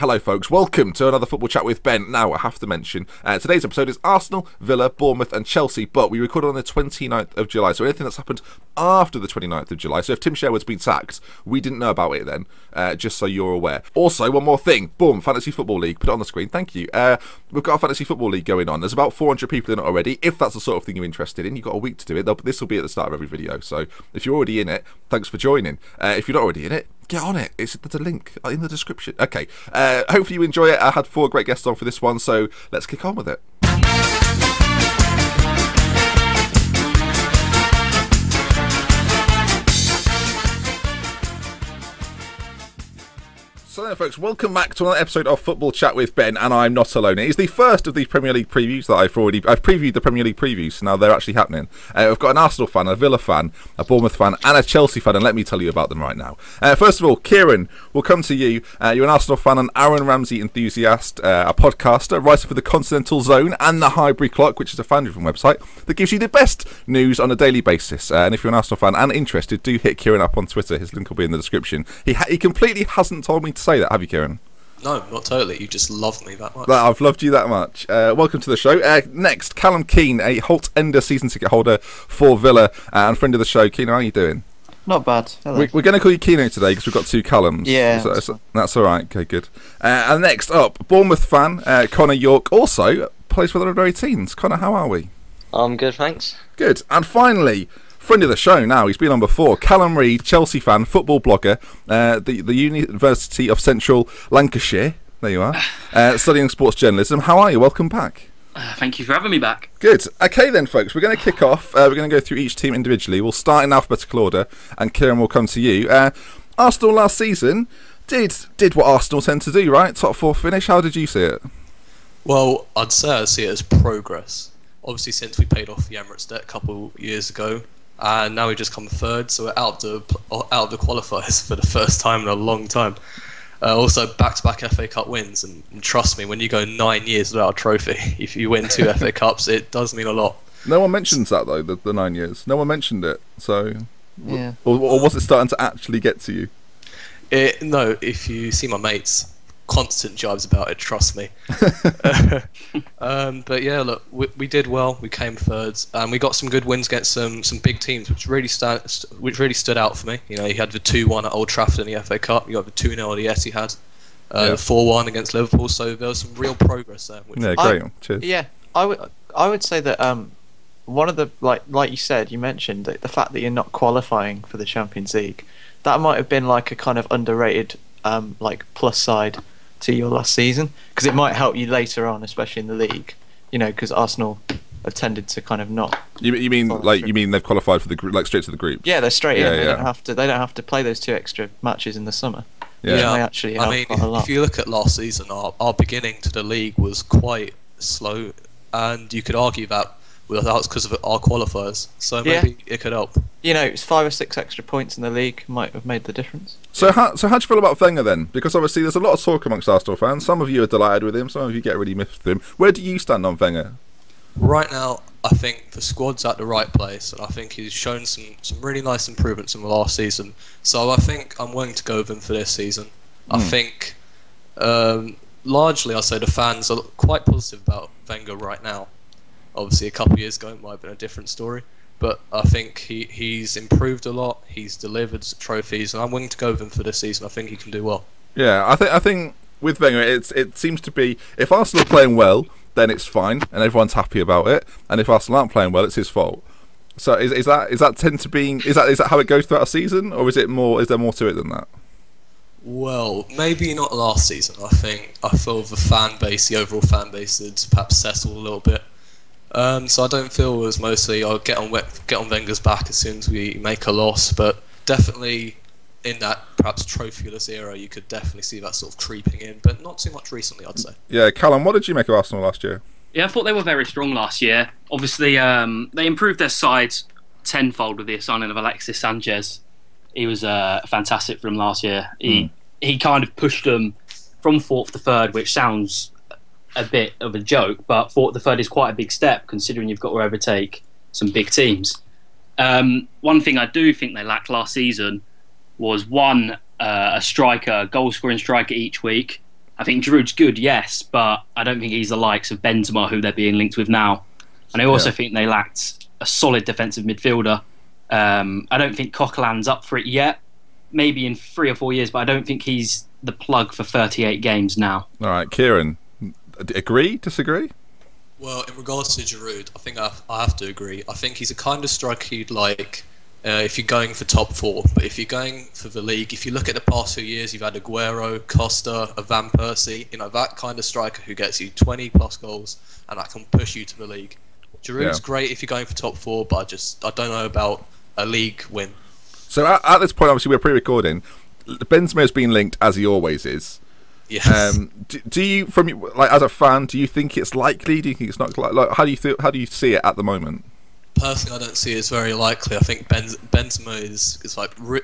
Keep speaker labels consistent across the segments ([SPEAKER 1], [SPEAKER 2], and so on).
[SPEAKER 1] Hello folks, welcome to another Football Chat with Ben. Now I have to mention, today's episode is Arsenal, Villa, Bournemouth and Chelsea, but we recorded on the 29th of July, so anything that's happened after the 29th of July, so if Tim Sherwood's been sacked, we didn't know about it then, just so you're aware. Also, one more thing, boom, Fantasy Football League, put it on the screen, thank you. We've got a Fantasy Football League going on, there's about 400 people in it already. If that's the sort of thing you're interested in, you've got a week to do it. This will be at the start of every video, so if you're already in it, thanks for joining. If you're not already in it, get on it. There's a link in the description. Okay, hopefully you enjoy it. I had 4 great guests on for this one, so let's kick on with it. So then folks, welcome back to another episode of Football Chat with Ben, and I'm not alone. It is the first of the Premier League previews that I've previewed the Premier League previews, so now they're actually happening. I've got an Arsenal fan, a Villa fan, a Bournemouth fan, and a Chelsea fan, and let me tell you about them right now. First of all, Kieran, we'll come to you. You're an Arsenal fan, an Aaron Ramsey enthusiast, a podcaster, writer for the Continental Zone and the Highbury Clock, which is a fan-driven website that gives you the best news on a daily basis. And if you're an Arsenal fan and interested, do hit Kieran up on Twitter. His link will be in the description. He completely hasn't told me to say that, have you, Kieran?
[SPEAKER 2] No, not totally. You just love me that much.
[SPEAKER 1] I've loved you that much. Welcome to the show. Next, Callum Keane, a Holt Ender season ticket holder for Villa and friend of the show. Keane, how are you doing?
[SPEAKER 3] Not bad.
[SPEAKER 1] We're going to call you Keano today because we've got 2 Callums.
[SPEAKER 3] Yeah.
[SPEAKER 1] So that's all right. Okay, good. And next up, Bournemouth fan, Connor York, also plays for the Red 18s. Connor, how are we?
[SPEAKER 4] I'm good, thanks.
[SPEAKER 1] Good. And finally, friend of the show now, he's been on before, Callum Reid, Chelsea fan, football blogger, the University of Central Lancashire, there you are, studying sports journalism. How are you? Welcome back.
[SPEAKER 5] Thank you for having me back.
[SPEAKER 1] Good. Okay then folks, we're going to kick off, we're going to go through each team individually. We'll start in alphabetical order, and Kieran will come to you. Arsenal last season did what Arsenal tend to do, right? Top 4 finish, how did you see it?
[SPEAKER 2] Well, I'd say I see it as progress. Obviously, since we paid off the Emirates debt a couple years ago, and now we just come third, so we're out of the qualifiers for the first time in a long time. Also, back-to-back FA Cup wins, and trust me, when you go 9 years without a trophy, if you win 2 FA Cups, it does mean a lot.
[SPEAKER 1] No one mentions that though, the 9 years. No one mentioned it, so
[SPEAKER 3] Yeah.
[SPEAKER 1] Or was it starting to actually get to you?
[SPEAKER 2] No, if you see my mates, constant jibes about it, trust me. But yeah, look, we did well. We came thirds, and we got some good wins against some big teams, which really stood out for me. You know, you had the 2-1 at Old Trafford in the FA Cup. You got the 2-0 at the Etihad, the 4-1 against Liverpool. So there was some real progress there.
[SPEAKER 1] Yeah, great. Cheers.
[SPEAKER 3] Yeah, I would say that one of the like you said, you mentioned that the fact that you're not qualifying for the Champions League, that might have been like a kind of underrated plus side to your last season, because it might help you later on, especially in the league. You know, because Arsenal have tended to kind of not.
[SPEAKER 1] You mean they've qualified for the straight to the group?
[SPEAKER 3] Yeah, they're straight in. They
[SPEAKER 1] Yeah.
[SPEAKER 3] don't have to play those 2 extra matches in the summer.
[SPEAKER 1] Yeah.
[SPEAKER 3] Which may actually help quite a lot.
[SPEAKER 2] If you look at last season, our beginning to the league was quite slow, and you could argue that was because of our qualifiers. So maybe it could help.
[SPEAKER 3] You know, it's 5 or 6 extra points in the league might have made the difference.
[SPEAKER 1] So how do you feel about Wenger then? Because obviously there's a lot of talk amongst Arsenal fans. Some of you are delighted with him, some of you get really miffed with him. Where do you stand on Wenger?
[SPEAKER 2] Right now, I think the squad's at the right place, and I think he's shown some really nice improvements in the last season. So I think I'm willing to go with him for this season. I think largely I'd say the fans are quite positive about Wenger right now. Obviously, a couple of years ago it might have been a different story, but I think he's improved a lot. He's delivered trophies, and I'm willing to go with him for this season. I think he can do well.
[SPEAKER 1] Yeah, I think with Wenger, it seems to be, if Arsenal are playing well, then it's fine and everyone's happy about it, and if Arsenal aren't playing well, it's his fault. So is that how it goes throughout a season, or is there more to it than that?
[SPEAKER 2] Well, maybe not last season. I feel the overall fan base had perhaps settled a little bit. So I don't feel it was mostly I'll get on Wenger's back as soon as we make a loss, but definitely in that perhaps trophyless era, you could definitely see that sort of creeping in, but not too much recently, I'd say.
[SPEAKER 1] Yeah, Callum, what did you make of Arsenal last year?
[SPEAKER 5] Yeah, I thought they were very strong last year. Obviously, they improved their side tenfold with the signing of Alexis Sanchez. He was fantastic for them last year. He kind of pushed them from 4th to 3rd, which sounds a bit of a joke, but 4th to 3rd is quite a big step considering you've got to overtake some big teams. One thing I do think they lacked last season was a striker, a goal-scoring striker each week. I think Giroud's good, yes, but I don't think he's the likes of Benzema, who they're being linked with now. And I also think they lacked a solid defensive midfielder. I don't think Coquelin's up for it yet. Maybe in 3 or 4 years, but I don't think he's the plug for 38 games now.
[SPEAKER 1] All right, Kieran, agree, disagree?
[SPEAKER 2] Well, in regards to Giroud, I think I have to agree. I think he's a kind of striker you'd like if you're going for top 4. But if you're going for the league, if you look at the past few years, you've had Aguero, Costa, Van Persie, that kind of striker who gets you 20 plus goals and that can push you to the league. Giroud's great if you're going for top 4, but I don't know about a league win.
[SPEAKER 1] So at this point, obviously, we're pre-recording. Benzema's been linked as he always is.
[SPEAKER 2] Yes.
[SPEAKER 1] Do you, as a fan, do you think it's likely? Do you think it's not like how do you see it at the moment?
[SPEAKER 2] Personally, I don't see it as very likely. I think Benzema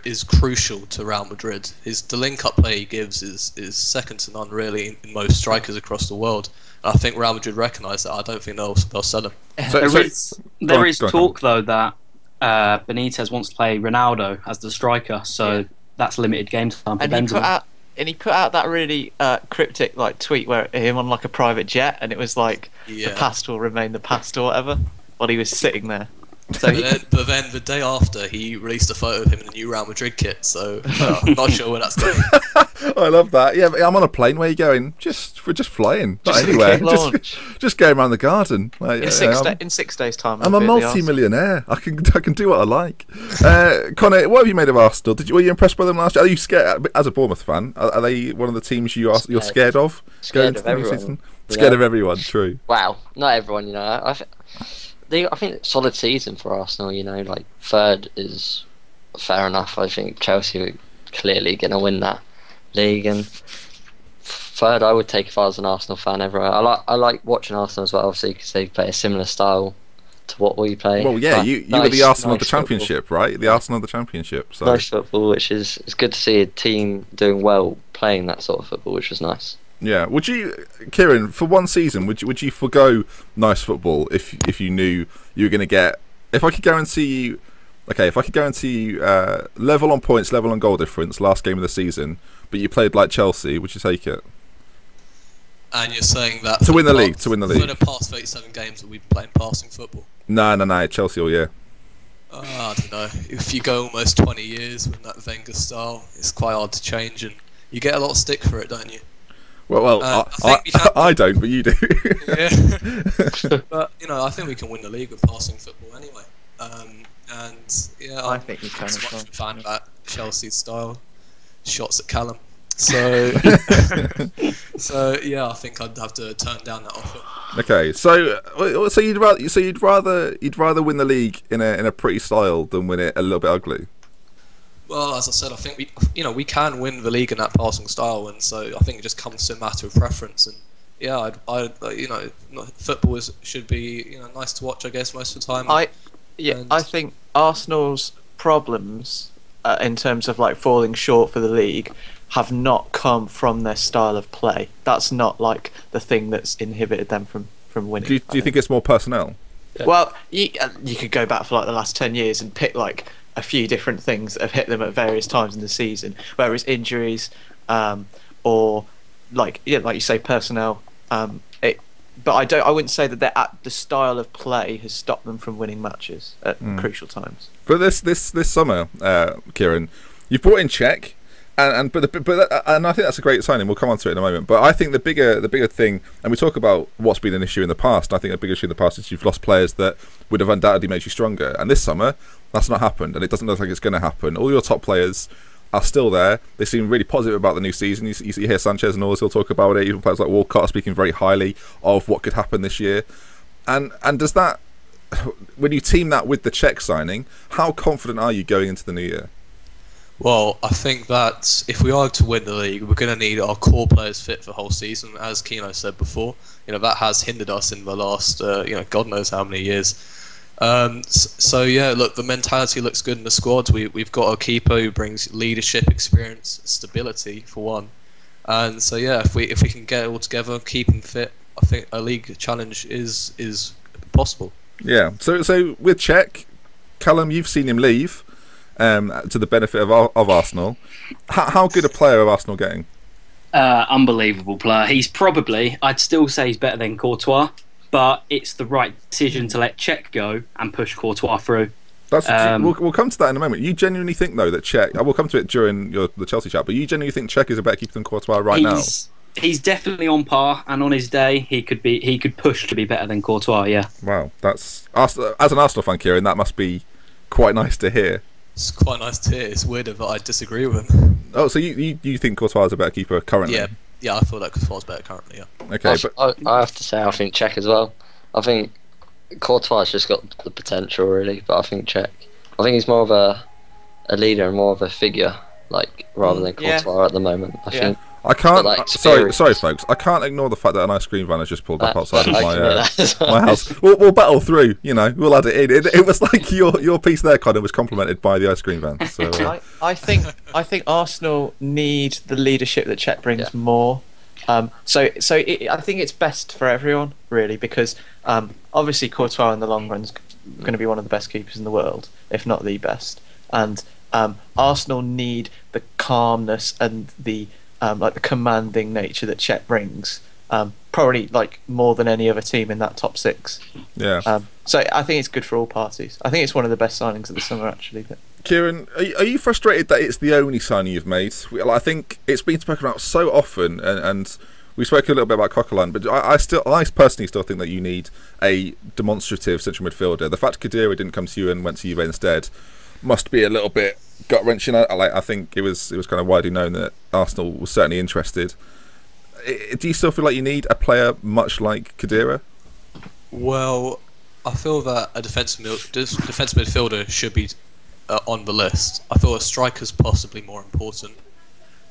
[SPEAKER 2] is crucial to Real Madrid. The link-up play he gives is second to none, really, in most strikers across the world. And I think Real Madrid recognise that. I don't think they'll sell him.
[SPEAKER 5] There is talk, though, that Benitez wants to play Ronaldo as the striker, so that's limited game time for Benzema.
[SPEAKER 3] He put out that really cryptic tweet where him on a private jet, and it was the past will remain the past or whatever, while he was sitting there. So
[SPEAKER 2] but then the day after, he released a photo of him in the new Real Madrid kit. So I'm not sure where that's going.
[SPEAKER 1] I love that. Yeah, but I'm on a plane. Where are you going? Just flying, not anywhere. Just going around the garden.
[SPEAKER 3] In 6 days' time,
[SPEAKER 1] I'm a multi-millionaire. I can do what I like. Connor, what have you made of Arsenal? Were you impressed by them last year? Are you scared as a Bournemouth fan? Are they one of the teams you're scared of?
[SPEAKER 4] Scared of everyone.
[SPEAKER 1] Scared of everyone. True.
[SPEAKER 4] Wow, not everyone. I think it's a solid season for Arsenal. Third is fair enough. I think Chelsea are clearly going to win that league, and third I would take if I was an Arsenal fan everywhere. I like watching Arsenal as well, obviously, because they play a similar style to what we play.
[SPEAKER 1] Well, yeah, you were the Arsenal of the Championship, football. Right? The Arsenal of the Championship. So.
[SPEAKER 4] Nice football, which is it's good to see a team doing well playing that sort of football, which was nice. Yeah.
[SPEAKER 1] Would you, Kieran, for one season, would you forgo nice football if you knew you were going to get? If I could guarantee you, level on points, level on goal difference, last game of the season, but you played like Chelsea, would you take it?
[SPEAKER 2] And you're saying that
[SPEAKER 1] to win the league,
[SPEAKER 2] for the past 37 games that we've been playing passing football.
[SPEAKER 1] No, Chelsea all year.
[SPEAKER 2] I don't know. If you go almost 20 years with that Wenger style, it's quite hard to change, and you get a lot of stick for it, don't you?
[SPEAKER 1] Well, I don't, but you do.
[SPEAKER 2] Yeah. But I think we can win the league with passing football anyway.
[SPEAKER 3] I think we can.
[SPEAKER 2] I'm much a fan of that Chelsea style, shots at Callum. So, I think I'd have to turn down that offer.
[SPEAKER 1] Okay, so you'd rather win the league in a pretty style than win it a little bit ugly.
[SPEAKER 2] Well, as I said, I think we can win the league in that passing style, and so I think it just comes to a matter of preference. And football should be nice to watch, I guess, most of the time.
[SPEAKER 3] I think Arsenal's problems in terms of falling short for the league have not come from their style of play. That's not the thing that's inhibited them from winning.
[SPEAKER 1] Do you think it's more personnel?
[SPEAKER 3] Yeah. Well, you could go back for the last 10 years and pick a few different things that have hit them at various times in the season, whether it's injuries or like you say, personnel. But I wouldn't say that the style of play has stopped them from winning matches at crucial times.
[SPEAKER 1] But this summer, Kieran, you've brought in Czech, and I think that's a great signing. We'll come on to it in a moment. But I think the bigger thing, and we talk about what's been an issue in the past. I think the bigger issue in the past is you've lost players that would have undoubtedly made you stronger. And this summer, that's not happened, and it doesn't look like it's going to happen. All your top players are still there. They seem really positive about the new season. You hear Sanchez and Ozil talk about it. Even players like Walcott are speaking very highly of what could happen this year. And does that, when you team that with the Czech signing, how confident are you going into the new year?
[SPEAKER 2] Well, I think that if we are to win the league, we're going to need our core players fit for the whole season. As Keno said before, that has hindered us in the last, God knows how many years. Look, the mentality looks good in the squad. We've got a keeper who brings leadership, experience, stability for one, and if we can get it all together, keep him fit, I think a league challenge is possible. Yeah.
[SPEAKER 1] So with Czech, Callum, you've seen him leave to the benefit of Arsenal. How good a player are Arsenal getting?
[SPEAKER 5] Unbelievable player. He's probably, I'd still say he's better than Courtois, but it's the right decision to let Cech go and push Courtois through.
[SPEAKER 1] We'll come to that in a moment. You genuinely think, though, that Cech... I will come to it during the Chelsea chat, but you genuinely think Cech is a better keeper than Courtois right now?
[SPEAKER 5] He's definitely on par, and on his day, he could push to be better than Courtois, yeah.
[SPEAKER 1] Wow, that's... As an Arsenal fan, Kieran, that must be quite nice to hear.
[SPEAKER 2] It's quite nice to hear. It's weird if I disagree with him.
[SPEAKER 1] Oh, so you think Courtois is a better keeper currently?
[SPEAKER 2] Yeah, I feel that Courtois is better currently, yeah.
[SPEAKER 1] Okay,
[SPEAKER 4] I have to say, I think Cech as well. I think Courtois has just got the potential, really, but I think Cech... I think he's more of a leader and more of a figure, rather than Courtois at the moment. I think.
[SPEAKER 1] I can't. Sorry, folks. I can't ignore the fact that an ice cream van has just pulled up outside of my house. We'll battle through. We'll add it in. It was like your piece there, Connor, was complimented by the ice cream van. So
[SPEAKER 3] I think Arsenal need the leadership that Cech brings more. I think it's best for everyone, really, because obviously Courtois in the long run is going to be one of the best keepers in the world, if not the best. And Arsenal need the calmness and the the commanding nature that Cech brings, probably more than any other team in that top six.
[SPEAKER 1] Yeah.
[SPEAKER 3] So I think it's good for all parties. I think it's one of the best signings of the summer, actually. But
[SPEAKER 1] Kieran, are you frustrated that it's the only signing you've made? I think it's been spoken about so often, and we spoke a little bit about Coquelin, but I personally still think that you need a demonstrative central midfielder. The fact Khedira didn't come to you and went to Juve instead must be a little bit gut-wrenching. I think it was kind of widely known that Arsenal was certainly interested. Do you still feel like you need a player much like Khedira?
[SPEAKER 2] Well, I feel that a defensive midfielder should be on the list. I feel a striker's possibly more important.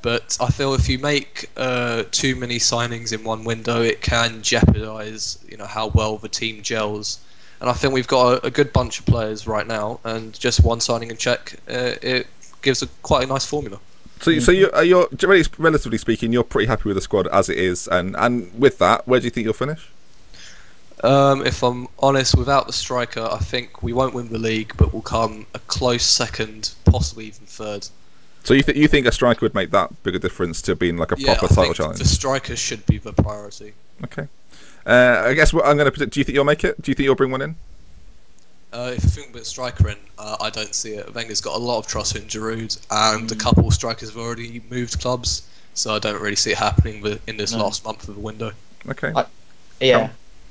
[SPEAKER 2] But I feel if you make too many signings in one window, it can jeopardise, how well the team gels. And I think we've got a good bunch of players right now, and just one signing in Cech, it gives quite a nice formula.
[SPEAKER 1] So you're relatively speaking, you're pretty happy with the squad as it is, and with that, where do you think you'll finish?
[SPEAKER 2] If I'm honest, without the striker, I think we won't win the league, but we'll come a close second, possibly even third. So
[SPEAKER 1] you think a striker would make that big a difference to being like a proper title challenge?
[SPEAKER 2] The striker should be the priority.
[SPEAKER 1] Okay. I guess I'm going to predict. Do you think you'll make it? Do you think you'll bring one in?
[SPEAKER 2] If you think with a striker in, I don't see it. Wenger's got a lot of trust in Giroud, and a couple of strikers have already moved clubs, so I don't really see it happening in this last month of the window.
[SPEAKER 1] Okay.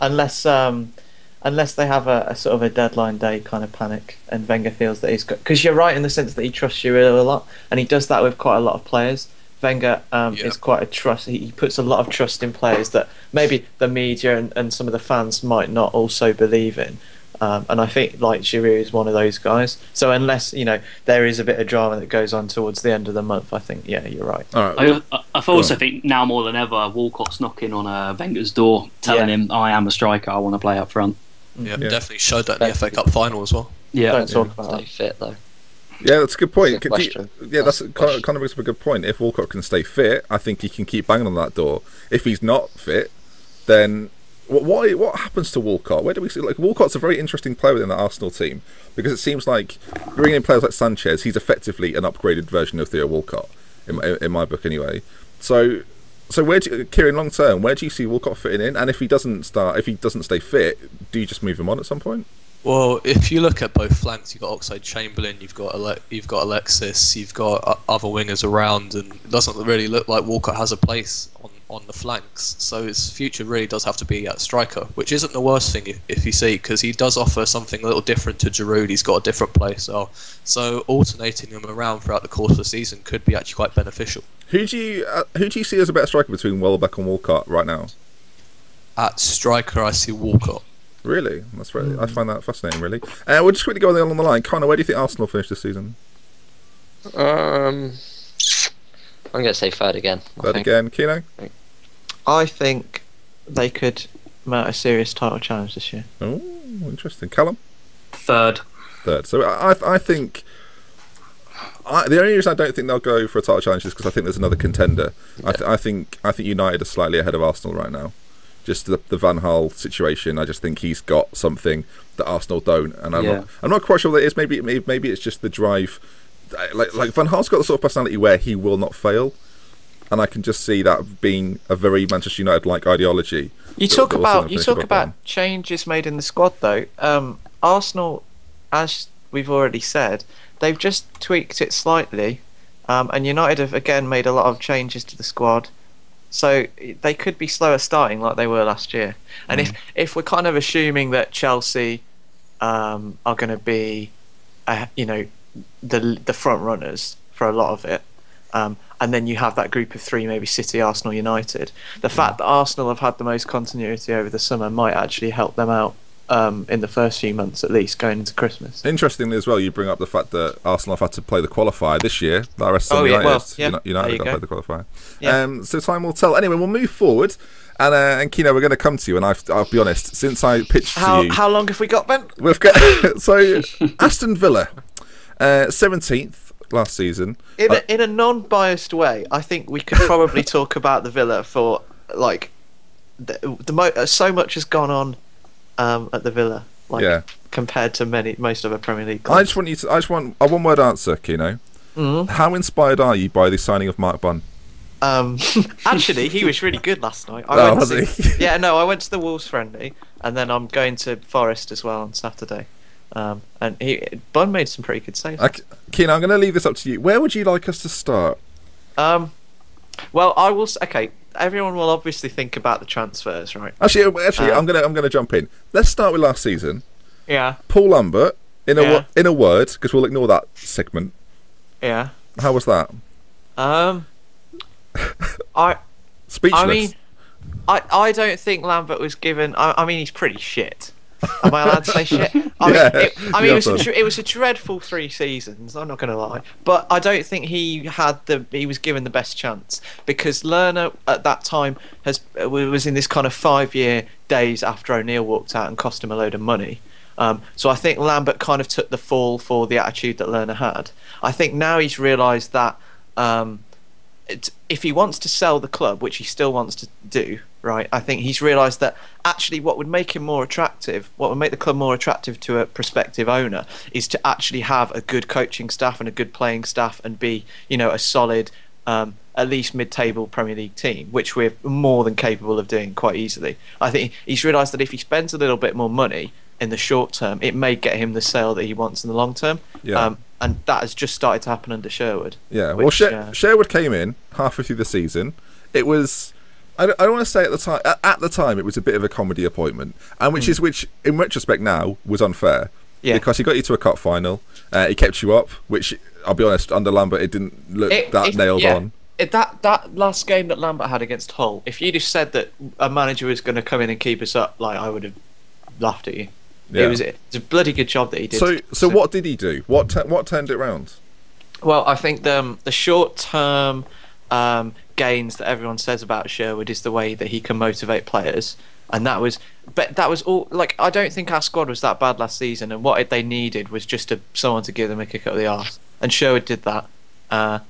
[SPEAKER 3] Unless they have a sort of a deadline day kind of panic, and Wenger feels that he's got... Because you're right in the sense that he trusts you a lot, and he does that with quite a lot of players. Wenger is quite a trust. He puts a lot of trust in players that maybe the media and some of the fans might not also believe in. And I think Giroud is one of those guys. So unless there is a bit of drama that goes on towards the end of the month, I think you're right.
[SPEAKER 1] All right.
[SPEAKER 5] I also think now more than ever, Walcott's knocking on Wenger's door, telling him, "I am a striker. I want to play up front."
[SPEAKER 2] Yeah, definitely showed that in the FA Cup final as well.
[SPEAKER 5] Yeah,
[SPEAKER 3] don't talk about
[SPEAKER 4] Stay fit though.
[SPEAKER 1] Yeah, that's a good point.
[SPEAKER 4] That's
[SPEAKER 1] kind of brings up a good point. If Walcott can stay fit, I think he can keep banging on that door. If he's not fit, then what happens to Walcott? Where do we see? Walcott's a very interesting player within the Arsenal team, because it seems like bringing in players like Sanchez, he's effectively an upgraded version of Theo Walcott in my book, anyway. So where do Kieran, long term, where do you see Walcott fitting in? And if he doesn't stay fit, do you just move him on at some point?
[SPEAKER 2] Well, if you look at both flanks, you've got Oxlade-Chamberlain, you've got Alexis, you've got other wingers around, and it doesn't really look like Walcott has a place on the flanks. So his future really does have to be at striker, which isn't the worst thing if you see, because he does offer something a little different to Giroud. He's got a different play style, so alternating him around throughout the course of the season could be actually quite beneficial.
[SPEAKER 1] Who do you see as a better striker between Welbeck and Walcott right now?
[SPEAKER 2] At striker, I see Walcott.
[SPEAKER 1] Really? That's very. I find that fascinating, really. We'll just quickly go along the line. Connor, where do you think Arsenal finish this season?
[SPEAKER 4] I'm going to say third again.
[SPEAKER 1] Third again. Kino?
[SPEAKER 3] I think they could mount a serious title challenge this year.
[SPEAKER 1] Oh, interesting. Callum?
[SPEAKER 5] Third.
[SPEAKER 1] So I think... the only reason I don't think they'll go for a title challenge is because I think there's another contender. Yeah. I think United are slightly ahead of Arsenal right now. Just the Van Gaal situation, I just think he's got something that Arsenal don't, and I'm not quite sure what it is. Maybe it's just the drive. Like Van Gaal's got the sort of personality where he will not fail. and I can just see that being a very Manchester United-like ideology.
[SPEAKER 3] You talk about changes made in the squad, though. Arsenal, as we've already said, they've just tweaked it slightly, and United have again made a lot of changes to the squad. So they could be slower starting like they were last year. And if we're kind of assuming that Chelsea are going to be, the front runners for a lot of it, and then you have that group of three, maybe City, Arsenal, United. The fact that Arsenal have had the most continuity over the summer might actually help them out in the first few months, at least, going into Christmas.
[SPEAKER 1] Interestingly as well, you bring up the fact that Arsenal have had to play the qualifier this year. The rest of United got to play the qualifier. Yeah. So time will tell. Anyway, we'll move forward. And Kino, we're going to come to you, and I'll be honest, since I pitched to you...
[SPEAKER 3] How long have we got, Ben?
[SPEAKER 1] We've got... So, Aston Villa, 17th last season.
[SPEAKER 3] In a non-biased way, I think we could probably talk about the Villa for, like... so much has gone on at the Villa, compared to most of the Premier League clubs.
[SPEAKER 1] I just want a one-word answer, Kino.
[SPEAKER 3] Mm-hmm.
[SPEAKER 1] How inspired are you by the signing of Mark Bunn?
[SPEAKER 3] Actually, he was really good last night.
[SPEAKER 1] I went
[SPEAKER 3] to the Wolves friendly, and then I'm going to Forest as well on Saturday. And Bunn made some pretty good saves.
[SPEAKER 1] Keenan, I'm going to leave this up to you. Where would you like us to start?
[SPEAKER 3] Well, I will. Okay, everyone will obviously think about the transfers, right?
[SPEAKER 1] Actually, I'm going to jump in. Let's start with last season.
[SPEAKER 3] Yeah.
[SPEAKER 1] Paul Lambert in a word, because we'll ignore that segment.
[SPEAKER 3] Yeah.
[SPEAKER 1] How was that? Speechless.
[SPEAKER 3] I mean, I don't think Lambert was given. I mean, he's pretty shit. Am I allowed to say shit? It was a dreadful 3 seasons. I'm not going to lie, but I don't think he was given the best chance, because Lerner at that time was in this kind of 5-year days after O'Neill walked out and cost him a load of money. So I think Lambert kind of took the fall for the attitude that Lerner had. I think now he's realised that. If he wants to sell the club, which he still wants to do, right, I think he's realised that actually what would make him more attractive, what would make the club more attractive to a prospective owner, is to actually have a good coaching staff and a good playing staff and be, a solid, at least mid-table Premier League team, which we're more than capable of doing quite easily. I think he's realised that if he spends a little bit more money in the short term, it may get him the sale that he wants in the long term.
[SPEAKER 1] Yeah.
[SPEAKER 3] And that has just started to happen under Sherwood.
[SPEAKER 1] Yeah, well, Sherwood came in halfway through the season. It was, I don't want to say at the time it was a bit of a comedy appointment, and which in retrospect now was unfair. Yeah. Because he got you to a cup final, he kept you up, which I'll be honest, under Lambert it didn't look nailed on.
[SPEAKER 3] That last game that Lambert had against Hull, if you'd have said that a manager was going to come in and keep us up, like, I would have laughed at you. Yeah. It's a bloody good job that he did.
[SPEAKER 1] So what did he do? What turned it round?
[SPEAKER 3] Well, I think the short-term gains that everyone says about Sherwood is the way that he can motivate players, and that was all. Like, I don't think our squad was that bad last season, and what they needed was just someone to give them a kick up the arse, and Sherwood did that. And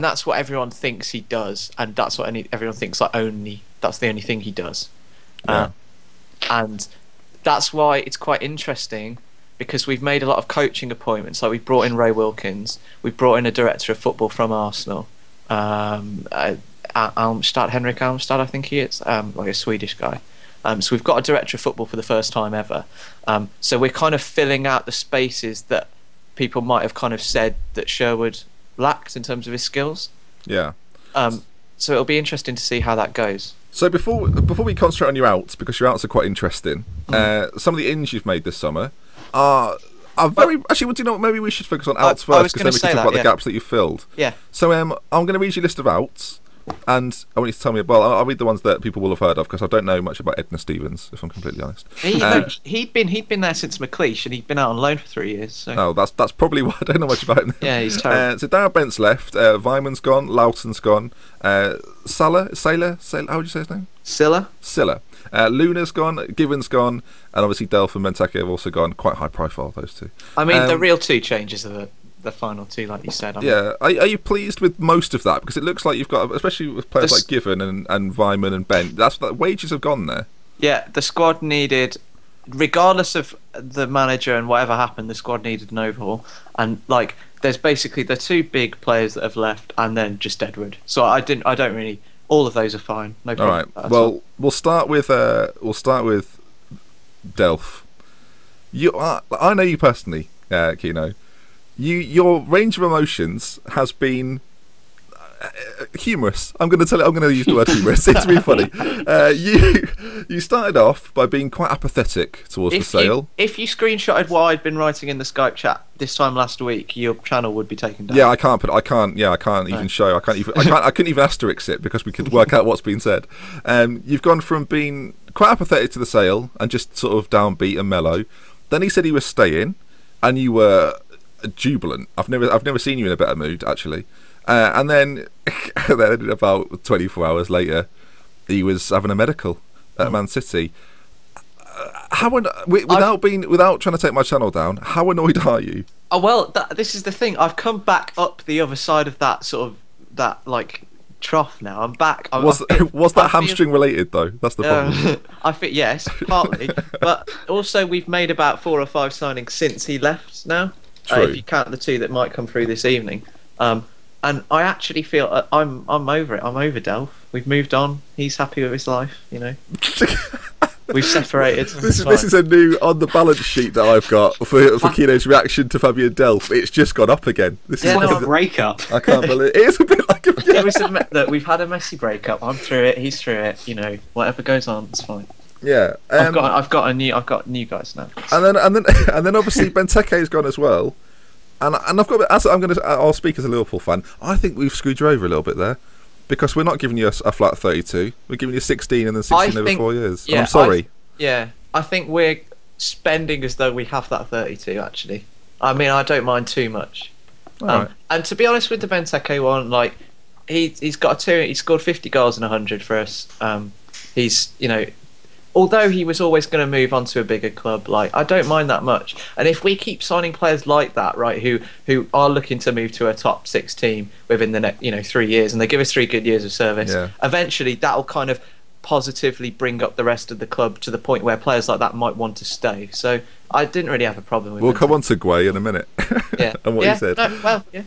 [SPEAKER 3] that's what everyone thinks he does, and that's what everyone thinks that's the only thing he does.
[SPEAKER 1] Yeah.
[SPEAKER 3] And that's why it's quite interesting, because we've made a lot of coaching appointments. Like, we've brought in Ray Wilkins, we've brought in a director of football from Arsenal, Henrik Almstad, I think he is, like a Swedish guy. So we've got a director of football for the first time ever. So we're kind of filling out the spaces that people might have kind of said that Sherwood lacked in terms of his skills.
[SPEAKER 1] Yeah.
[SPEAKER 3] So it'll be interesting to see how that goes.
[SPEAKER 1] So before we concentrate on your outs, because your outs are quite interesting, some of the ins you've made this summer are very... Actually, do you know what? Maybe we should focus on outs first, because then we can talk about the gaps that you've filled.
[SPEAKER 3] Yeah.
[SPEAKER 1] So I'm going to read you a list of outs, and I want you to tell me... Well, I'll read the ones that people will have heard of, because I don't know much about Edna Stevens, if I'm completely honest.
[SPEAKER 3] He'd been there since McLeish, and he'd been out on loan for 3 years. So.
[SPEAKER 1] Oh, that's probably why I don't know much about him.
[SPEAKER 3] Yeah, he's terrible.
[SPEAKER 1] So Darren Bent's left, Vyman's gone, Loughton's gone, Sailor, how would you say his name?
[SPEAKER 3] Silla.
[SPEAKER 1] Luna's gone, Given's gone, and obviously Delph and Benteke have also gone. Quite high profile, those two.
[SPEAKER 3] I mean, the real two changes are the final two, like you said.
[SPEAKER 1] Yeah. Are you pleased with most of that? Because it looks like you've got, especially with players like Given and Vyman and Bent, wages have gone there.
[SPEAKER 3] Yeah, the squad needed, regardless of the manager and whatever happened, the squad needed an overhaul. And, like, there's basically the two big players that have left, and then just Edward. So I don't really. All of those are fine. No
[SPEAKER 1] All
[SPEAKER 3] problem.
[SPEAKER 1] right.
[SPEAKER 3] with that at
[SPEAKER 1] Well,
[SPEAKER 3] all.
[SPEAKER 1] we'll start with Delph. I know you personally, Kino. Your range of emotions has been humorous. I'm going to use the word humorous. It's really funny. You started off by being quite apathetic towards the sale.
[SPEAKER 3] If you screenshotted what I'd been writing in the Skype chat this time last week, your channel would be taken down.
[SPEAKER 1] Yeah, I can't even show. I couldn't even asterisk it because we could work out what's been said. You've gone from being quite apathetic to the sale and just sort of downbeat and mellow. Then he said he was staying, and you were jubilant. I've never seen you in a better mood, actually. And then about 24 hours later, he was having a medical at Man City. Without trying to take my channel down, how annoyed are you?
[SPEAKER 3] Oh well, this is the thing. I've come back up the other side of that trough now. I'm back.
[SPEAKER 1] Was that hamstring related though? That's the problem.
[SPEAKER 3] I think yes, partly, but also we've made about 4 or 5 signings since he left now.
[SPEAKER 1] True.
[SPEAKER 3] If you count the 2 that might come through this evening, and I actually feel I'm over it. I'm over Delph. We've moved on. He's happy with his life. We've separated.
[SPEAKER 1] This is a new on the balance sheet that I've got for Kino's reaction to Fabian Delph. It's just gone up again. This is
[SPEAKER 5] a breakup.
[SPEAKER 1] I can't believe it. It is a bit like a. Yeah.
[SPEAKER 3] Look, we've had a messy breakup. I'm through it. He's through it. Whatever goes on, it's fine.
[SPEAKER 1] Yeah.
[SPEAKER 3] I've got new guys now.
[SPEAKER 1] And then obviously Benteke's gone as well. And I've got. I'll speak as a Liverpool fan. I think we've screwed you over a little bit there. Because we're not giving you a flat 32, we're giving you 16 and then 16 over 4 years. Yeah, I'm sorry.
[SPEAKER 3] I think we're spending as though we have that 32. Actually, I mean, I don't mind too much.
[SPEAKER 1] Right.
[SPEAKER 3] And to be honest with the Benteke one, like he's got a 2. He scored 50 goals and 100 for us. He's although he was always going to move on to a bigger club, like I don't mind that much. And if we keep signing players like that, right, who are looking to move to a top 6 team within the next 3 years, and they give us 3 good years of service, eventually that'll kind of positively bring up the rest of the club to the point where players like that might want to stay. So I didn't really have a problem with.
[SPEAKER 1] We'll come on to Guay in a minute.
[SPEAKER 3] Yeah,
[SPEAKER 1] and what he said.
[SPEAKER 3] Exactly.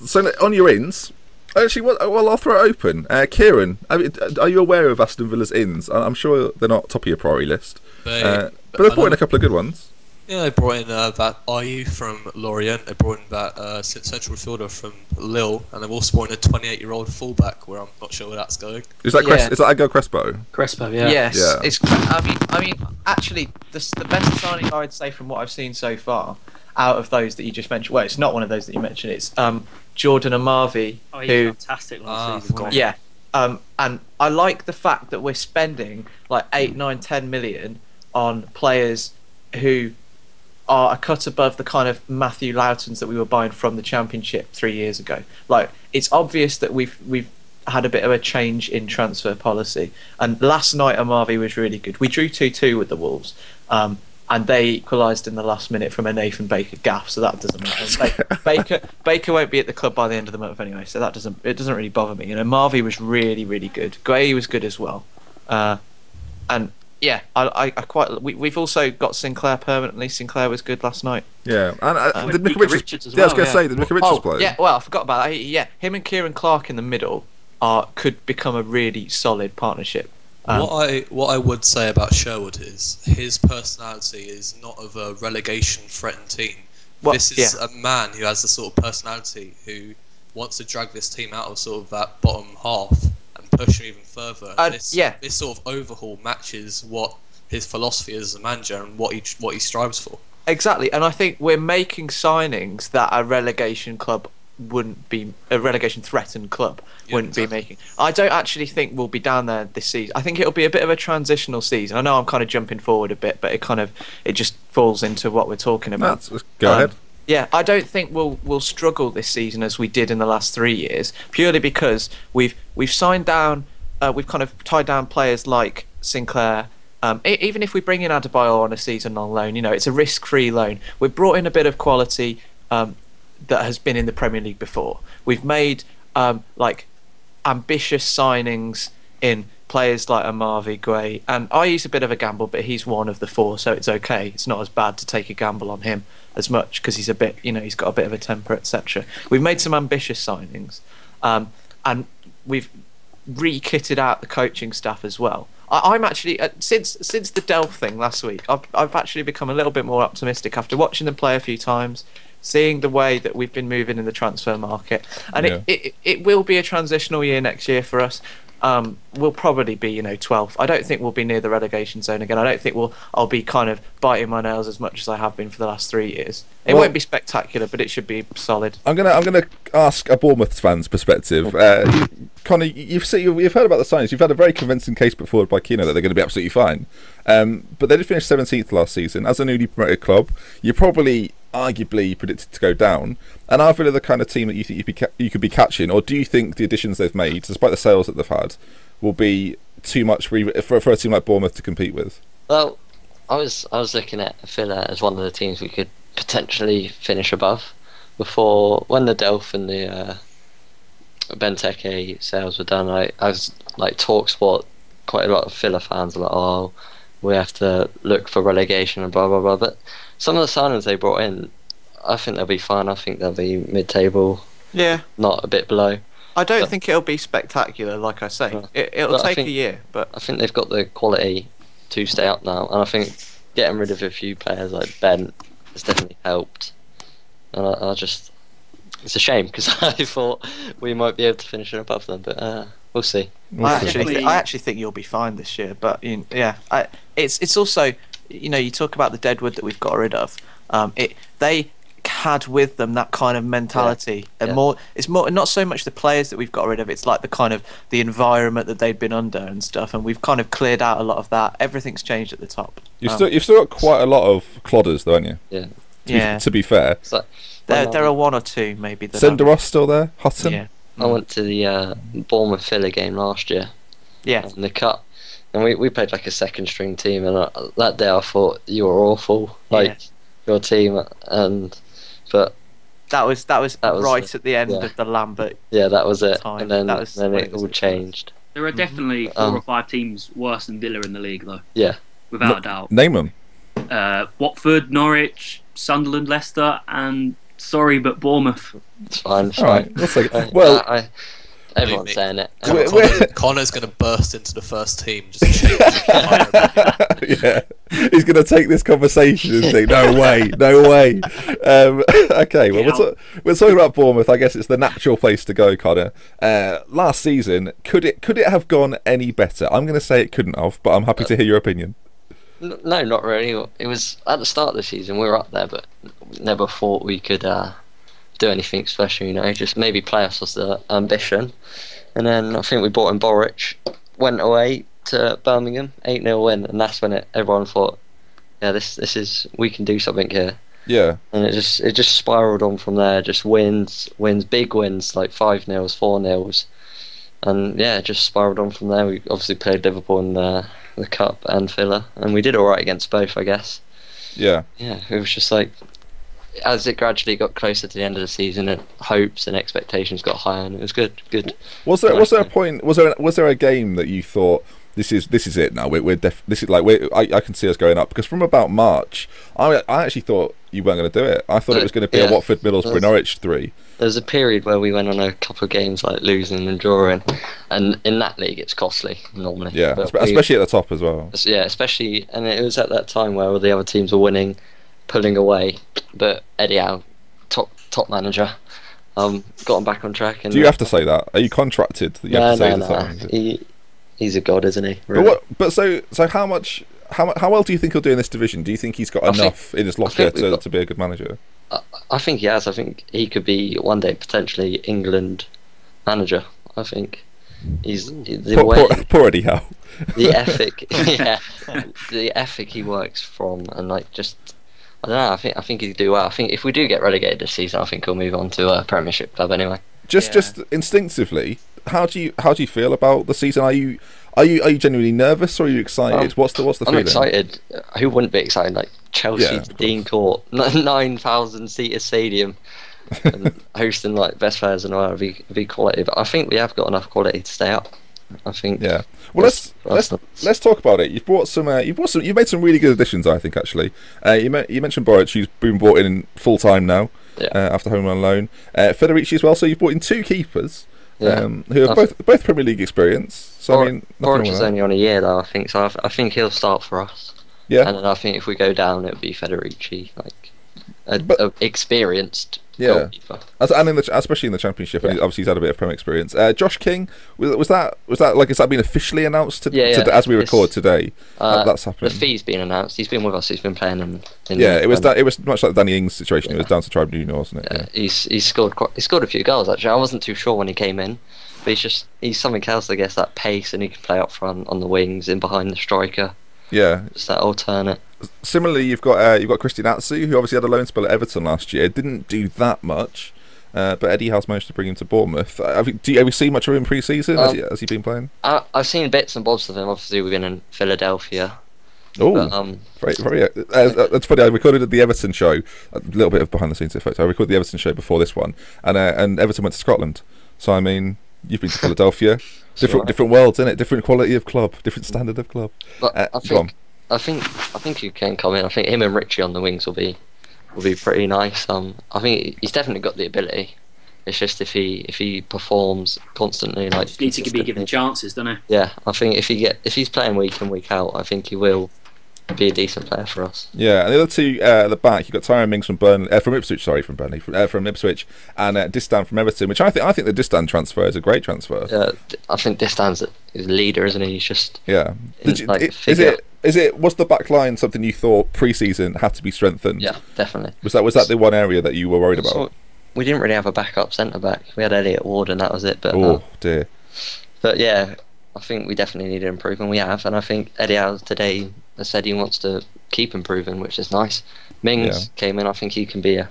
[SPEAKER 1] So on your ins. Actually, I'll throw it open. Kieran, are you aware of Aston Villa's ins? I'm sure they're not top of your priority list, but they've brought in a couple of good ones.
[SPEAKER 2] Yeah, they brought in that Ayew from Lorient. They brought in that central fielder from Lille, and they've also brought in a 28-year-old fullback. Where I'm not sure where that's going.
[SPEAKER 1] Is that is that Ago Crespo?
[SPEAKER 5] Crespo, yeah.
[SPEAKER 3] Yes.
[SPEAKER 1] Yeah.
[SPEAKER 3] It's. I mean, actually, the best signing I'd say from what I've seen so far, out of those that you just mentioned. Well, it's not one of those that you mentioned. It's Jordan Amavi,
[SPEAKER 5] he's
[SPEAKER 3] who
[SPEAKER 5] fantastic last season.
[SPEAKER 3] Yeah, and I like the fact that we're spending like 8, 9, 10 million on players who are a cut above the kind of Matthew Loutons that we were buying from the Championship 3 years ago. Like, it's obvious that we've had a bit of a change in transfer policy. And last night Amavi was really good. We drew 2-2 with the Wolves. And they equalised in the last minute from a Nathan Baker gaff, so that doesn't matter. Baker won't be at the club by the end of the month anyway, so that doesn't really bother me. Marvey was really, really good. Guay was good as well, and yeah, I quite. We've also got Sinclair permanently. Sinclair was good last night.
[SPEAKER 1] Yeah, and did
[SPEAKER 5] Micah Richards as well.
[SPEAKER 1] Yeah, I was going to say, did Micah Richards play?
[SPEAKER 3] Yeah, well, I forgot about that. Yeah, him and Kieran Clark in the middle could become a really solid partnership.
[SPEAKER 2] What I would say about Sherwood is his personality is not of a relegation threatened team. This is a man who has the sort of personality who wants to drag this team out of sort of that bottom half and push them even further. This sort of overhaul matches what his philosophy is as a manager and what he strives for.
[SPEAKER 3] Exactly, and I think we're making signings that a relegation threatened club wouldn't be making. I don't actually think we'll be down there this season. I think it'll be a bit of a transitional season. I know I'm kind of jumping forward a bit, but it just falls into what we're talking about.
[SPEAKER 1] Go ahead.
[SPEAKER 3] Yeah, I don't think we'll struggle this season as we did in the last 3 years, purely because we've signed down, we've kind of tied down players like Sinclair. Even if we bring in Adebayor on a season on loan, it's a risk-free loan. We've brought in a bit of quality that has been in the Premier League before. We've made ambitious signings in players like Amavi, Gray, and I use a bit of a gamble, but he's one of the four, so it's okay. It's not as bad to take a gamble on him as much because he's a bit, he's got a bit of a temper, etc. We've made some ambitious signings, and we've re-kitted out the coaching staff as well. I'm actually since the Delph thing last week, I've actually become a little bit more optimistic after watching them play a few times, seeing the way that we've been moving in the transfer market, and it will be a transitional year next year for us. We'll probably be 12th. I don't think we'll be near the relegation zone again. I don't think I'll be kind of biting my nails as much as I have been for the last 3 years. It won't be spectacular, but it should be solid.
[SPEAKER 1] I'm gonna ask a Bournemouth fan's perspective. Connor, you've heard about the signings. You've had a very convincing case put forward by Kino that they're going to be absolutely fine. But they did finish 17th last season. As a newly promoted club, you're probably arguably predicted to go down. And are Villa the kind of team that you think you could be catching, or do you think the additions they've made, despite the sales that they've had, will be too much for a team like Bournemouth to compete with?
[SPEAKER 4] Well, I was looking at Villa as one of the teams we could potentially finish above before, when the Delph and the Benteke sales were done. I was like, TalkSport, quite a lot of Villa fans are like, oh, we have to look for relegation and blah blah blah. But some of the signings they brought in, I think they'll be fine. I think they'll be mid-table.
[SPEAKER 3] Yeah.
[SPEAKER 4] Not a bit below.
[SPEAKER 3] I don't think it'll be spectacular, like I say. It'll take a year, but
[SPEAKER 4] I think they've got the quality to stay up now, and I think getting rid of a few players like Ben has definitely helped. And I just, it's a shame because I thought we might be able to finish it above them, but we'll see.
[SPEAKER 3] I actually think you'll be fine this year, but it's also, you talk about the deadwood that we've got rid of. They had with them that kind of mentality, and it's more not so much the players that we've got rid of. It's like the kind of the environment that they'd been under and stuff, and we've kind of cleared out a lot of that. Everything's changed at the top.
[SPEAKER 1] You've still got quite a lot of clodders, though, haven't you?
[SPEAKER 4] Yeah.
[SPEAKER 1] To be fair,
[SPEAKER 4] like,
[SPEAKER 3] there are one or two maybe.
[SPEAKER 1] Senderos still there? Hutton?
[SPEAKER 3] Yeah.
[SPEAKER 4] I went to the Bournemouth Villa game last year.
[SPEAKER 3] Yeah.
[SPEAKER 4] In the cup, and we played like a second string team, and that day I thought you were awful, your team, but
[SPEAKER 3] that was right at the end of the Lambert.
[SPEAKER 4] Yeah, that was it,
[SPEAKER 3] time.
[SPEAKER 4] and then it all changed.
[SPEAKER 5] There are definitely 4 or 5 teams worse than Villa in the league, though.
[SPEAKER 4] Yeah,
[SPEAKER 5] without a doubt.
[SPEAKER 1] Name them.
[SPEAKER 5] Watford, Norwich, Sunderland, Leicester, and sorry, but Bournemouth.
[SPEAKER 4] It's fine.
[SPEAKER 1] All right, we'll take it. Well,
[SPEAKER 4] everyone's saying it.
[SPEAKER 2] Connor's going to burst into the first team, just change the
[SPEAKER 1] yeah, he's going to take this conversation and think, no way. Okay, well, we're talking about Bournemouth. I guess it's the natural place to go, Connor. Last season, could it have gone any better? I'm going to say it couldn't have, but I'm happy to hear your opinion.
[SPEAKER 4] No, not really. It was at the start of the season we were up there, but never thought we could do anything special. Just maybe playoffs was the ambition. And then I think we brought in Boric, went away to Birmingham, 8-0 win, and that's when everyone thought, yeah, this is, we can do something here.
[SPEAKER 1] Yeah.
[SPEAKER 4] And it just spiraled on from there. Just wins, big wins like 5-0, 4-0, and yeah, it just spiraled on from there. We obviously played Liverpool in the cup and Villa, and we did all right against both, I guess.
[SPEAKER 1] Yeah.
[SPEAKER 4] Yeah, it was just like, as it gradually got closer to the end of the season, and hopes and expectations got higher, and it was good.
[SPEAKER 1] Was there a point? Was there a game that you thought, this is it now? I can see us going up, because from about March, I actually thought you weren't going to do it. I thought it was going to be a Watford, Middlesbrough, Norwich 3.
[SPEAKER 4] There was a period where we went on a couple of games like losing and drawing, and in that league it's costly normally.
[SPEAKER 1] Yeah, especially at the top as well.
[SPEAKER 4] Yeah, especially, and it was at that time where all the other teams were winning, pulling away, but Eddie Howe, top manager, got him back on track. And
[SPEAKER 1] do you have to say that? Are you contracted that you have to say
[SPEAKER 4] He's a god, isn't he?
[SPEAKER 1] Really? But so how well do you think he'll do in this division? Do you think he's got enough in his locker to be a good manager?
[SPEAKER 4] I think he has. I think he could be one day potentially England manager. I think he's
[SPEAKER 1] poor Eddie Howe.
[SPEAKER 4] The ethic, the ethic he works from, and like just, I don't know. I think he'd do well. I think if we do get relegated this season, I think he'll move on to a Premiership club anyway. Just
[SPEAKER 1] instinctively, how do you feel about the season? Are you genuinely nervous, or are you excited? What's the feeling?
[SPEAKER 4] I'm excited. Who wouldn't be excited? Like Chelsea to Dean Court, 9,000 seater stadium, and hosting like best players in the world. Be quality. But I think we have got enough quality to stay up. I think.
[SPEAKER 1] Yeah. Well, let's talk about it. You've made some really good additions, I think. Actually, you mentioned Boric, who's been brought in full time now after home on loan. Federici as well. So you've brought in 2 keepers who have both Premier League experience. So I mean,
[SPEAKER 4] Boric is only on a year though. I think so. I think he'll start for us.
[SPEAKER 1] Yeah.
[SPEAKER 4] And then I think if we go down, it'll be Federici, like a experienced goalkeeper.
[SPEAKER 1] And especially in the Championship, and obviously he's had a bit of Premier experience. Josh King, was that like, has that been officially announced as we record today? That's happening.
[SPEAKER 4] The fee's been announced. He's been with us. He's been playing in
[SPEAKER 1] it was much like the Danny Ings situation. It was down to tribunal, wasn't it?
[SPEAKER 4] Yeah. He's scored a few goals actually. I wasn't too sure when he came in, but he's something else. I guess that pace, and he can play up front on the wings, in behind the striker.
[SPEAKER 1] Yeah,
[SPEAKER 4] just that alternate.
[SPEAKER 1] Similarly, you've got Christian Atsu, who obviously had a loan spell at Everton last year. Didn't do that much, but Eddie Howe's managed to bring him to Bournemouth. Have you seen much of him pre-season? Has he been playing?
[SPEAKER 4] I've seen bits and bobs of him. Obviously, we've been in Philadelphia.
[SPEAKER 1] Oh, very. That's funny. I recorded the Everton show. A little bit of behind-the-scenes effect. I recorded the Everton show before this one, and Everton went to Scotland. So I mean, you've been to Philadelphia. Different worlds, isn't it? Different quality of club, different standard of club.
[SPEAKER 4] But I think you can come in. I think him and Richie on the wings will be pretty nice. I think he's definitely got the ability. It's just if he performs constantly, like,
[SPEAKER 5] just needs to be given chances, don't he?
[SPEAKER 4] Yeah, I think if he's playing week in week out, I think he will be a decent player for us.
[SPEAKER 1] Yeah, and the other 2 at the back, you've got Tyrone Mings from Ipswich, from Ipswich, and Distan from Everton, which I think the Distan transfer is a great transfer.
[SPEAKER 4] Yeah, I think Distan's his leader, isn't he? He's just
[SPEAKER 1] Was the back line something you thought pre-season had to be strengthened?
[SPEAKER 4] Yeah, definitely.
[SPEAKER 1] Was that the one area that you were worried about?
[SPEAKER 4] We didn't really have a backup centre back. We had Elliot Ward, and that was it. But
[SPEAKER 1] dear.
[SPEAKER 4] But yeah, I think we definitely need to improve, and we have. And I think Eddie Howe today has said he wants to keep improving, which is nice. Mings came in. I think he can be a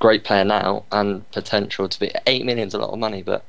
[SPEAKER 4] great player now, and potential to be. 8 million's a lot of money, but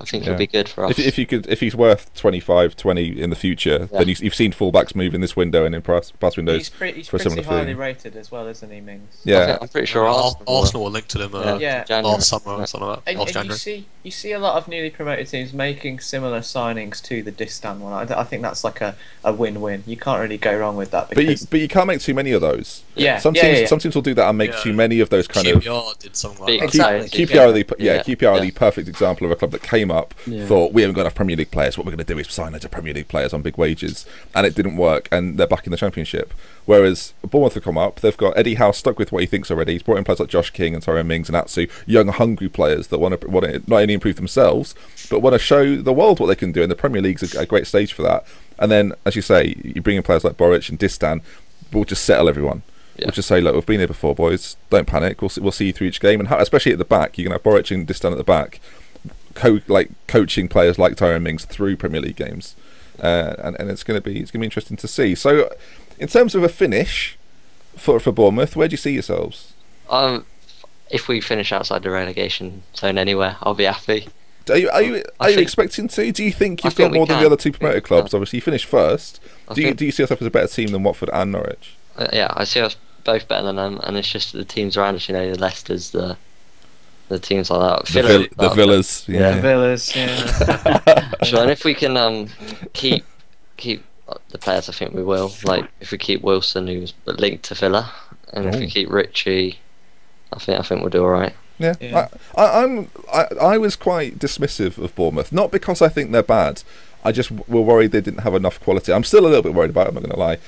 [SPEAKER 4] I think he'll be good for us.
[SPEAKER 1] If he's worth 25, 20 in the future, then you've seen fullbacks move in this window and in past windows.
[SPEAKER 3] He's pretty highly rated as well, isn't he, Mings?
[SPEAKER 1] Yeah,
[SPEAKER 4] I'm pretty sure
[SPEAKER 2] Arsenal were linked to him last summer or something like that.
[SPEAKER 3] And you see a lot of newly promoted teams making similar signings to the Distan one. I think that's like a win-win. You can't really go wrong with that.
[SPEAKER 1] But you can't make too many of those. Some teams will do that and make too many of those kind of.
[SPEAKER 2] QPR did something like that.
[SPEAKER 4] Exactly.
[SPEAKER 1] QPR are the perfect example of a club that came up, thought we haven't got enough Premier League players. What we're going to do is sign loads of Premier League players on big wages, and it didn't work, and they're back in the Championship. Whereas Bournemouth have come up, they've got Eddie Howe stuck with what he thinks already. He's brought in players like Josh King and Tyrone Mings and Atsu, young, hungry players that want to not only improve themselves, but want to show the world what they can do. And the Premier League's a great stage for that. And then, as you say, you bring in players like Boric and Distan, we'll just settle everyone. Yeah. We'll just say, look, we've been here before, boys. Don't panic. We'll see you through each game, and especially at the back, you can have Boric and Distan at the back, coaching players like Tyrone Mings through Premier League games, and it's going to be interesting to see. So, in terms of a finish for Bournemouth, where do you see yourselves?
[SPEAKER 4] If we finish outside the relegation zone anywhere, I'll be happy.
[SPEAKER 1] Are you expecting to? Do you think you've got more than the other 2 promoted clubs? Obviously, you finished first. Do you see yourself as a better team than Watford and Norwich?
[SPEAKER 4] Yeah, I see us both better than them, and it's just the teams around us. You know, the Leicesters, the teams like that.
[SPEAKER 1] The Villas,
[SPEAKER 3] The Villas, yeah.
[SPEAKER 4] Sure, and if we can keep the players, I think we will. Like, if we keep Wilson, who's linked to Villa, and if we keep Richie, I think we'll do all right.
[SPEAKER 1] Yeah. I was quite dismissive of Bournemouth, not because I think they're bad. I just were worried they didn't have enough quality. I'm still a little bit worried about it, I'm not going to lie.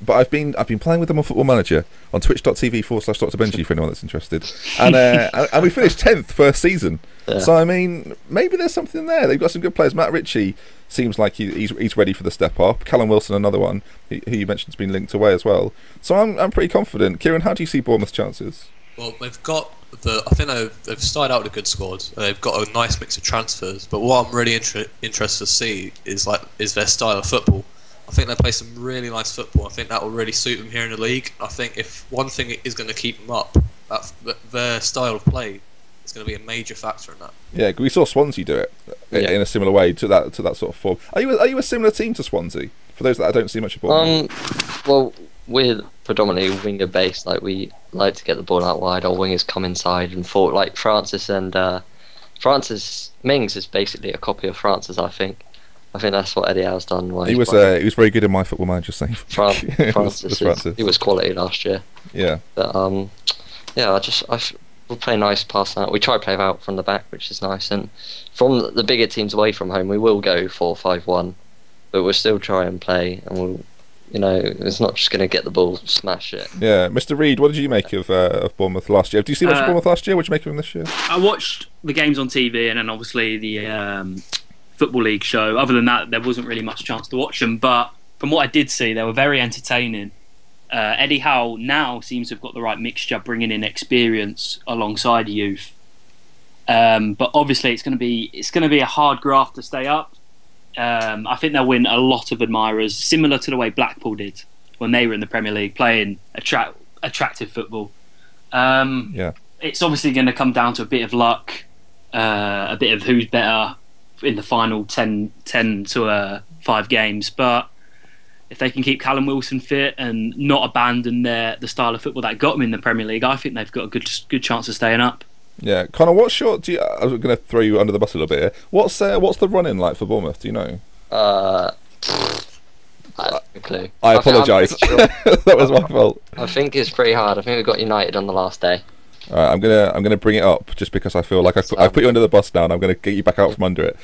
[SPEAKER 1] But I've been playing with them on Football Manager on twitch.tv/DoctorBenjy for anyone that's interested. And we finished 10th first season. Yeah. So, I mean, maybe there's something there. They've got some good players. Matt Ritchie seems like he's ready for the step up. Callum Wilson, another one, who you mentioned has been linked away as well. So I'm pretty confident. Kieran, how do you see Bournemouth's chances?
[SPEAKER 2] Well, I think they've started out with a good squad. They've got a nice mix of transfers. But what I'm really interested to see is their style of football. I think they play some really nice football. I think that will really suit them here in the league. I think if one thing is going to keep them up, their style of play is going to be a major factor in that. Yeah,
[SPEAKER 1] we saw Swansea do it in a similar way to that sort of form. Are you a similar team to Swansea? For those that I don't see much of.
[SPEAKER 4] Well, we're predominantly winger based. Like, we like to get the ball out wide. Our wingers come inside and forward. Like Francis and Mings is basically a copy of Francis. I think that's what Eddie Howe's done.
[SPEAKER 1] He was very good in my Football Manager save.
[SPEAKER 4] Francis. He was quality last year.
[SPEAKER 1] Yeah.
[SPEAKER 4] But we'll play nice passing out. We try to play out from the back, which is nice. And from the bigger teams away from home, we will go 4-5-1, but we'll still try and play. And we'll, it's not just going to get the ball, smash it.
[SPEAKER 1] Yeah, Mr. Reed, what did you make of Bournemouth last year? Do you see much of Bournemouth last year? What did you make of them this year?
[SPEAKER 5] I watched the games on TV, and then obviously the Football League show. Other than that, there wasn't really much chance to watch them. But from what I did see, they were very entertaining. Eddie Howe now seems to have got the right mixture, bringing in experience alongside youth. But obviously, it's going to be a hard graft to stay up. I think they'll win a lot of admirers, similar to the way Blackpool did when they were in the Premier League, playing attractive football. It's obviously going to come down to a bit of luck, a bit of who's better in the final 10 to 5 games. But if they can keep Callum Wilson fit and not abandon the style of football that got them in the Premier League, I think they've got a good chance of staying up.
[SPEAKER 1] Yeah, Connor, what's your? I was going to throw you under the bus a little bit here. What's the run-in like for Bournemouth? Do you know?
[SPEAKER 4] I have no clue.
[SPEAKER 1] I apologise.
[SPEAKER 4] Sure.
[SPEAKER 1] That was my fault.
[SPEAKER 4] I think it's pretty hard. I think we got United on the last day.
[SPEAKER 1] All right, I'm gonna bring it up just because I feel like I've put you under the bus now, and I'm gonna get you back out from under it.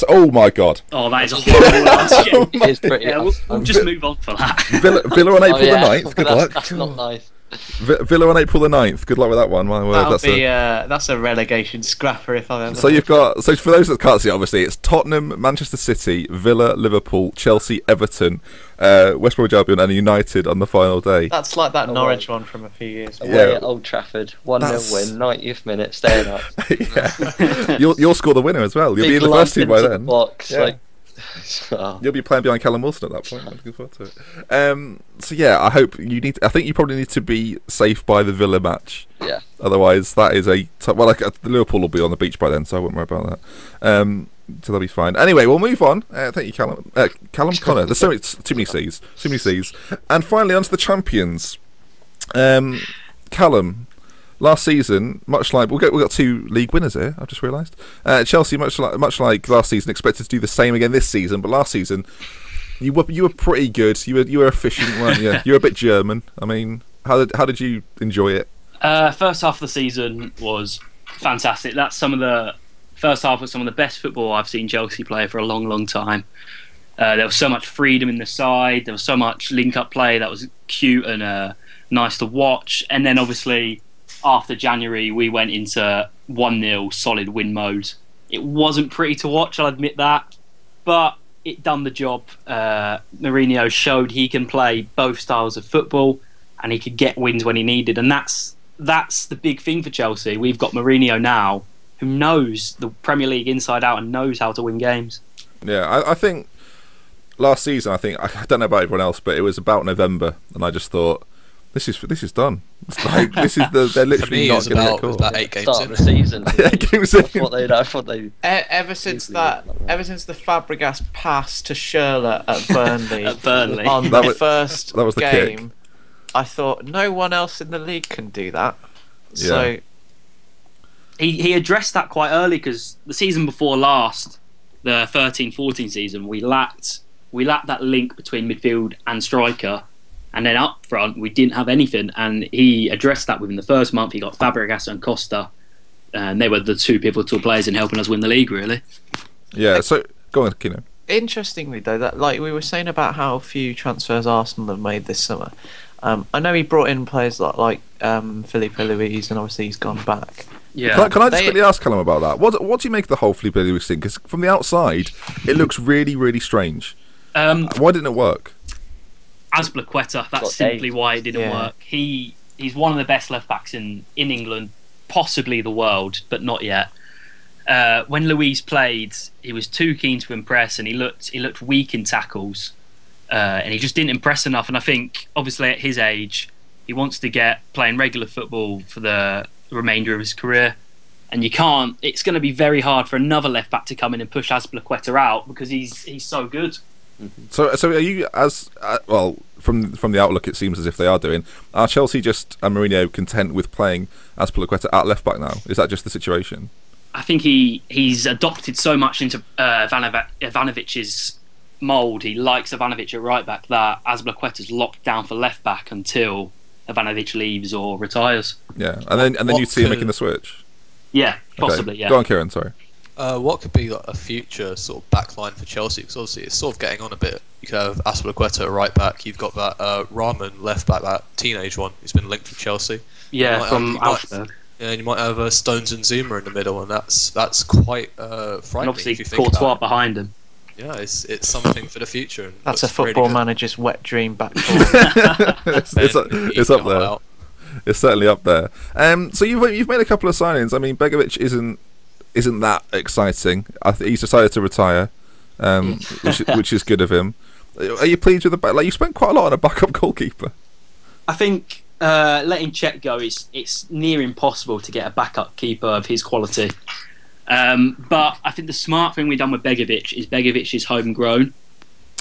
[SPEAKER 1] Oh my god!
[SPEAKER 5] Oh, that is a horrible answer.
[SPEAKER 4] It's pretty.
[SPEAKER 5] We'll just move on for that.
[SPEAKER 1] Villa on April the 9th. Good luck.
[SPEAKER 4] That's not nice.
[SPEAKER 1] Villa on April the 9th. Good luck with that one. My word,
[SPEAKER 3] that's a relegation scrapper if I've ever.
[SPEAKER 1] So you've got. So for those that can't see, obviously it's Tottenham, Manchester City, Villa, Liverpool, Chelsea, Everton, West Bromwich Albion, and United on the final day.
[SPEAKER 3] That's like that Norwich one from a few years ago.
[SPEAKER 4] Away at Old Trafford, 1-0 win, 90th minute, staying up.
[SPEAKER 1] Yeah. You'll score the winner as well. You'll be in the first team by then.
[SPEAKER 4] Box,
[SPEAKER 1] yeah. You'll be playing behind Callum Wilson at that point. I'm looking forward to it. So yeah, I think you probably need to be safe by the Villa match.
[SPEAKER 4] Yeah.
[SPEAKER 1] Otherwise, that is the Liverpool will be on the beach by then, so I wouldn't worry about that. So they'll be fine. Anyway, we'll move on. Thank you, Callum. Connor. There's too many C's. Too many C's. And finally, onto the champions. Callum. Last season, much like we've got 2 league winners here. I've just realised. Chelsea, much like last season, expected to do the same again this season. But last season, you were pretty good. You were efficient, weren't you? You were a bit German. I mean, how did you enjoy it?
[SPEAKER 5] First half of the season was fantastic. That's first half was some of the best football I've seen Chelsea play for a long, long time. There was so much freedom in the side. There was so much link-up play that was cute and nice to watch. And then obviously, after January, we went into 1-0 solid win mode. It wasn't pretty to watch, I'll admit that, but it done the job. Mourinho showed he can play both styles of football, and he could get wins when he needed, and that's the big thing for Chelsea. We've got Mourinho now, who knows the Premier League inside out and knows how to win games. Yeah,
[SPEAKER 1] I think last season, I don't know about everyone else, but it was about November, and I just thought, This is done. It's like, they're literally not going to get caught.
[SPEAKER 2] About 8 games
[SPEAKER 4] Start of the season.
[SPEAKER 1] 8 games in.
[SPEAKER 4] I thought they.
[SPEAKER 3] Ever since the Fabregas pass to Schürrle at Burnley, on
[SPEAKER 1] that
[SPEAKER 3] the
[SPEAKER 1] was,
[SPEAKER 3] first
[SPEAKER 1] that was the
[SPEAKER 3] game,
[SPEAKER 1] kick.
[SPEAKER 3] I thought no one else in the league can do that.
[SPEAKER 1] Yeah.
[SPEAKER 3] So
[SPEAKER 5] he addressed that quite early, because the season before last, the 13-14 season, we lacked that link between midfield and striker. And then up front, we didn't have anything. And he addressed that within the first month. He got Fabregas and Costa. And they were the 2 pivotal players in helping us win the league, really.
[SPEAKER 1] Yeah, so go on, Kino.
[SPEAKER 3] Interestingly, though, that like we were saying about how few transfers Arsenal have made this summer. I know he brought in players like Felipe Luis, and obviously he's gone back.
[SPEAKER 5] Yeah.
[SPEAKER 1] Can I just quickly ask Callum about that? What do you make of the whole Felipe Luis thing? Because from the outside, it looks really, really strange. Why didn't it work?
[SPEAKER 5] Azpilicueta, that's simply why it didn't work. He's one of the best left backs in England, possibly the world, but not yet. When Luis played, he was too keen to impress, and he looked weak in tackles, and he just didn't impress enough. And I think, obviously, at his age, he wants to get playing regular football for the remainder of his career. And you can't. It's going to be very hard for another left back to come in and push Azpilicueta out, because he's so good.
[SPEAKER 1] Mm-hmm. So are you from the outlook? It seems as if they are doing. Are Chelsea and Mourinho content with playing Azpilicueta at left back now? Is that just the situation?
[SPEAKER 5] I think he's adopted so much into Ivanovic's mould. He likes Ivanovic at right back that Azpilicueta's locked down for left back until Ivanovic leaves or retires.
[SPEAKER 1] Yeah, and then you see him making the switch.
[SPEAKER 5] Yeah, possibly.
[SPEAKER 1] Okay.
[SPEAKER 5] Yeah.
[SPEAKER 1] Go on, Kieran. Sorry.
[SPEAKER 2] What could be like a future sort of backline for Chelsea? Because obviously it's sort of getting on a bit. You could have Azpilicueta at right back. You've got that Rahman left back, that teenage one who's been linked with Chelsea.
[SPEAKER 5] Yeah, from Augsburg.
[SPEAKER 2] Yeah, and you might have Stones and Zuma in the middle, and that's quite frightening.
[SPEAKER 5] And obviously
[SPEAKER 2] if you think
[SPEAKER 5] Courtois
[SPEAKER 2] about it.
[SPEAKER 5] behind him.
[SPEAKER 2] Yeah, it's something for the future. And
[SPEAKER 3] That's a
[SPEAKER 2] looks really
[SPEAKER 3] football
[SPEAKER 2] good.
[SPEAKER 3] manager's wet dream back four.
[SPEAKER 1] It's up there. It's certainly up there. So you've made a couple of signings. I mean, Begovic isn't that exciting. He's decided to retire, which is good of him. Are you pleased with the back? Like, you spent quite a lot on a backup goalkeeper.
[SPEAKER 5] I think letting Cech go it's near impossible to get a backup keeper of his quality. But I think the smart thing we've done with Begovic is homegrown.